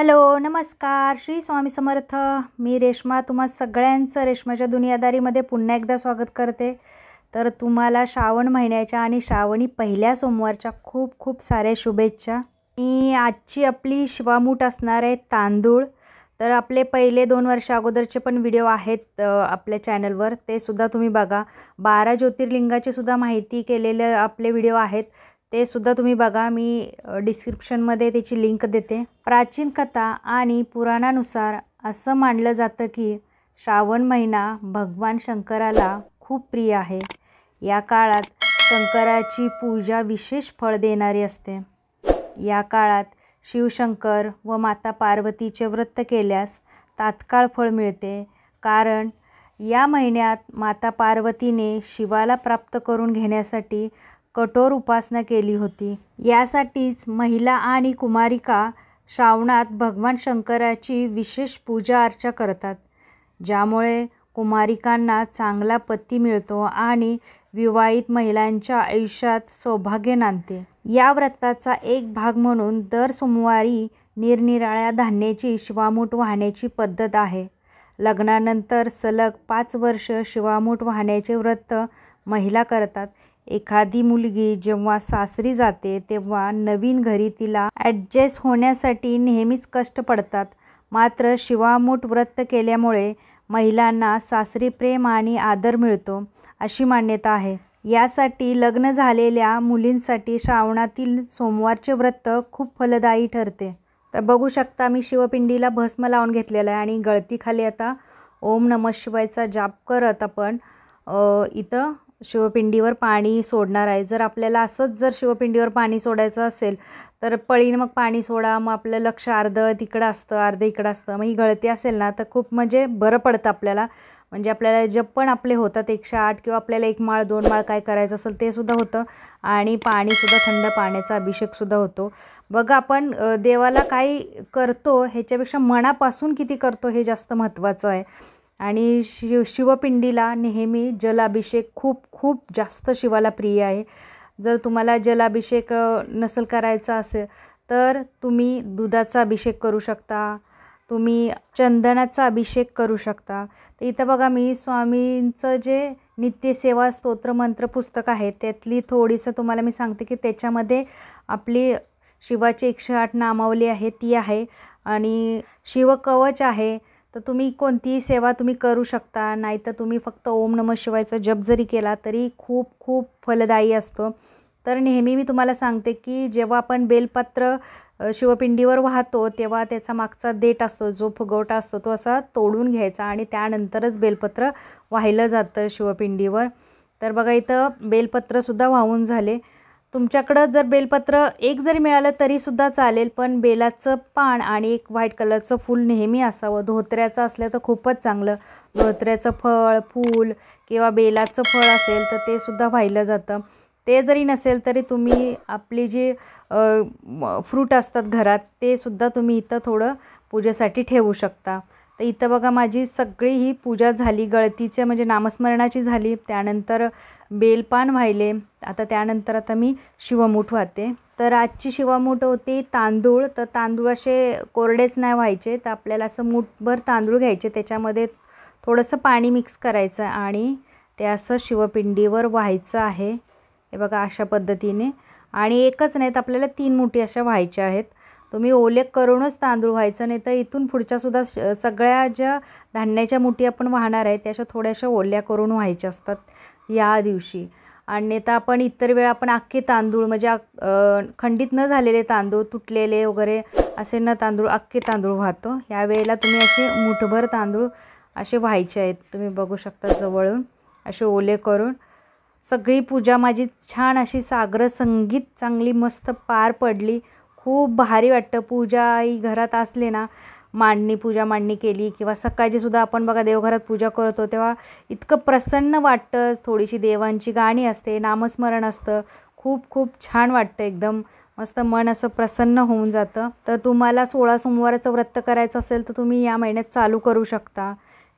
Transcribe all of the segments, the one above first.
Hello, नमस्कार. श्री स्वामी समर्थ. मी रेश्मा तुम्हा सगळ्यांचं रेश्माच्या दुनियादारीमध्ये पुन्हा एकदा स्वागत करते. तर तुम्हाला श्रावण महिन्याच्या आणि श्रावणी पहिल्या सोमवारच्या खूप खूप साऱ्या शुभेच्छा. आजची आपली शिवामूठ असणार आहे तांदूळ. तर आपले पहिले 2 वर्ष अगोदरचे पण व्हिडिओ आहेत आपल्या चॅनलवर, ते सुद्धा तुम्ही बघा. 12 ज्योतिर्लिंगाची सुद्धा माहिती केलेले आपले व्हिडिओ आहेत, ते सुद्धा तुम्ही बघा. मी डिस्क्रिप्शनमध्ये त्याची लिंक देते. प्राचीन कथा आणि पुराणानुसार असं मानलं जातं की श्रावण महिना भगवान शंकराला खूप प्रिय आहे. या काळात शंकराची पूजा विशेष फळ देणारी असते. या काळात शिवशंकर व माता पार्वतीचे व्रत केल्यास तात्काळ फळ मिळते, कारण या महिन्यात माता पार्वतीने शिवाला प्राप्त करून घेण्यासाठी कठोर उपासना केली होती. यासाठीच महिला आणि कुमारिका श्रावणात भगवान शंकराची विशेष पूजा अर्चा करतात, ज्यामुळे कुमारिकांना चांगला पती मिळतो आणि विवाहित महिलांच्या आयुष्यात सौभाग्य नांदते. या व्रताचा एक भाग म्हणून दर सोमवारी निरनिराळ्या धान्याची शिवामूठ वाहण्याची पद्धत आहे. लग्नानंतर सलग 5 वर्ष शिवामूठ वाहण्याचे व्रत महिला करतात. एखादी मुलगी जेव्हा सासरी जाते तेव्हा नवीन घरी तिला ॲडजस्ट होण्यासाठी नेहमीच कष्ट पडतात. मात्र शिवामूठ व्रत केल्यामुळे महिलांना सासरी प्रेम आणि आदर मिळतो, अशी मान्यता आहे. यासाठी लग्न झालेल्या मुलींसाठी श्रावणातील सोमवारचे व्रत खूप फलदायी ठरते. तर बघू शकता, मी शिवपिंडीला भस्म लावून घेतलेला आहे आणि गळतीखाली आता ओम नमः शिवायचा जाप करत आपण इथं शिवपिंडीवर पाणी सोडणार आहे. जर आपल्याला असंच जर शिवपिंडीवर पाणी सोडायचं असेल तर पळीनं मग पाणी सोडा, मग आपलं लक्ष अर्धं तिकडं असतं अर्धं इकडं असतं. मग ही गळती असेल ना तर खूप म्हणजे बरं पडतं आपल्याला. म्हणजे आपल्याला जप पण आपले होतात 108, किंवा आपल्याला 1 माळ 2 माळ काय करायचं असेल ते सुद्धा होतं, आणि पाणीसुद्धा थंड पाण्याचा अभिषेकसुद्धा होतो. बघा, आपण देवाला काय करतो ह्याच्यापेक्षा मनापासून किती करतो हे जास्त महत्त्वाचं आहे. आणि शिवपिंडीला नेहमी जलाभिषेक खूप खूप जास्त शिवाला प्रिय आहे. जर तुम्हाला जलाभिषेक नसेल करायचा असेल तर तुम्ही दुधाचा अभिषेक करू शकता, तुम्ही चंदनाचा अभिषेक करू शकता. तर इथं बघा, मी स्वामींचं जे नित्यसेवा स्तोत्र मंत्र पुस्तक आहे त्यातली थोडीसं तुम्हाला मी सांगते की त्याच्यामध्ये आपली शिवाची 108 नामावली आहे ती आहे, आणि शिवकवच आहे. तर तुम्ही कोणतीही सेवा तुम्ही करू शकता, नाहीतर तुम्ही फक्त ओम नमः शिवायचा जप जरी केला तरी खूप खूप फलदायी असतो. तर नेहमी मी तुम्हाला सांगते की जेव्हा आपण बेलपत्र शिवपिंडीवर वाहतो तेव्हा त्याचा मागचा देठ असतो, जो फुगवटा असतो, तो असा तोडून घ्यायचा आणि त्यानंतरच बेलपत्र वाहिलं जातं शिवपिंडीवर. तर बघा, इथं बेलपत्रसुद्धा वाहून झाले. तुमच्याकडं जर बेलपत्र एक जरी मिळालं तरीसुद्धा चालेल, पण बेलाचं पान आणि एक व्हाईट कलरचं फूल नेहमी असावं. धोत्र्याचं असलं तर खूपच चांगलं. धोत्र्याचं फळ, फूल किंवा बेलाचं फळ असेल तर ते सुद्धा वाहिलं जातं. ते जरी नसेल तरी तुम्ही आपली जी फ्रूट असतात घरात ते सुद्धा तुम्ही इथं थोडं पूजेसाठी ठेवू शकता. तर इथं बघा, माझी सगळी ही पूजा झाली. गळतीचे म्हणजे नामस्मरणाची झाली, त्यानंतर बेलपान वाहिले, आता मी शिवमूठ वाहते. तर आजची शिवमूठ होती तांदूळ. तर तांदूळ असे कोरडेच नाही व्हायचे, तर आपल्याला असं मूठभर तांदूळ घ्यायचे, त्याच्यामध्ये थोडंसं पाणी मिक्स करायचं आणि ते असं शिवपिंडीवर व्हायचं आहे. हे बघा, अशा पद्धतीने. आणि एकच नाही तर आपल्याला 3 मुठी अशा व्हायच्या आहेत. तुम्ही ओले करूनच तांदूळ व्हायचं, नाही तर इथून पुढच्यासुद्धा सगळ्या ज्या धान्याच्या मुठी आपण वाहणार आहे त्या थोड्याशा ओल्या करून व्हायच्या असतात या दिवशी. आणि तर आपण इतर वेळा आपण अख्खे तांदूळ म्हणजे खंडित न झालेले तांदूळ, तुटलेले वगैरे असे न तांदूळ, अख्खे तांदूळ वाहतो. यावेळेला तुम्ही असे मुठभर तांदूळ असे व्हायचे आहेत. तुम्ही बघू शकता जवळून असे ओले करून. सगळी पूजा माझी छान अशी साग्र संगीत चांगली मस्त पार पडली. खूप भारी वाटतं. पूजा ही घरात असले ना, पूजा मांडणी केली किंवा सकाळचीसुद्धा आपण बघा देवघरात पूजा करतो तेव्हा इतकं प्रसन्न वाटतं. थोडीशी देवांची गाणी असते, नामस्मरण असतं, खूप खूप छान वाटतं. एकदम मस्त मन असं प्रसन्न होऊन जातं. तर तुम्हाला 16 सोमवाराचं व्रत करायचं असेल तर तुम्ही या महिन्यात चालू करू शकता,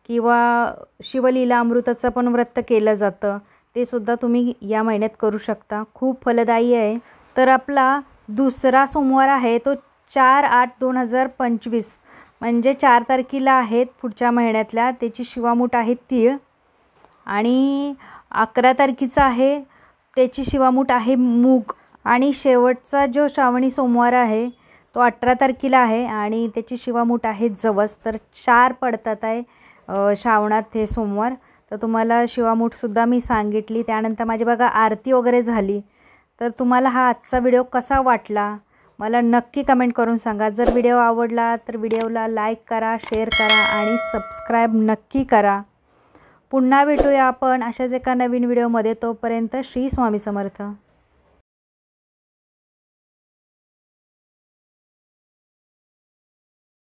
किंवा शिवलीला अमृताचं पण व्रत केलं जातं, ते सुद्धा तुम्ही या महिन्यात करू शकता. खूप फलदायी आहे. तर आपला दुसरा सोमवार आहे तो 4/8/2025 म्हणजे 4 तारखेला आहेत पुढच्या महिन्यातल्या. त्याची शिवामूठ आहे तीळ. आणि 11 तारखेचा आहे त्याची शिवामूठ आहे मूग. आणि शेवटचा जो श्रावणी सोमवार आहे तो 18 तारखेला आहे आणि त्याची शिवामूठ आहे जवस. तर 4 पडतात आहे श्रावणात हे सोमवार. तर तुम्हाला शिवामूठसुद्धा मी सांगितली. त्यानंतर माझी बघा आरती वगैरे झाली. तर तुम्हाला हा आजचा व्हिडिओ कसा वाटला मला नक्की कमेंट करून सांगा. जर व्हिडिओ आवडला तर व्हिडिओला लाईक करा, शेअर करा आणि सबस्क्राईब नक्की करा. पुन्हा भेटूया आपण अशाच एका नवीन व्हिडिओमध्ये. तोपर्यंत श्री स्वामी समर्थ.